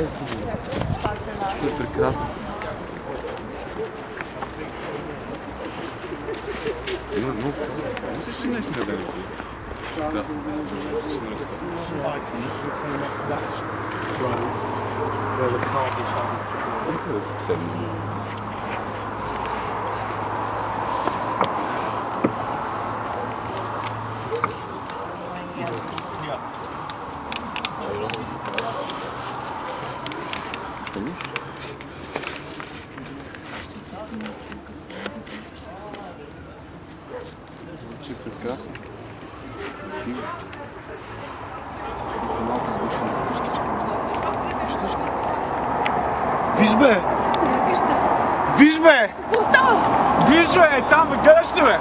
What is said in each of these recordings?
Това е прекрасно. Мислиш, че днешния ден е прекрасен ден? Ще ме разходиш. Седно. Звучи прекрасно. Красиво. Малко звучно на къщичка. Виждаш ли? Виж бе! Виж бе! Какво става? Виж бе! Там бе! Гледаш ли бе?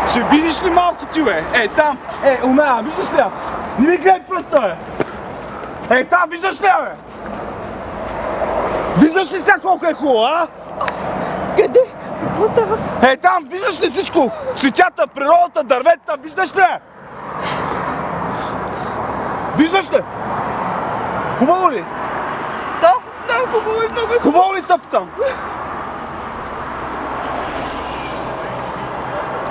Ще видиш ли малко ти бе? Там! Оная! Виждаш ли я? Не ми гледай пръста бе! Там! Виждаш ли я бе? Виждаш ли сега колко е хубаво, а? Къде? Какво става? Там! Виждаш ли всичко? Цветята, природата, дърветата! Виждаш ли я? Виждаш ли? Хубаво ли? Да, хубаво и много. Хубаво ли тъп там?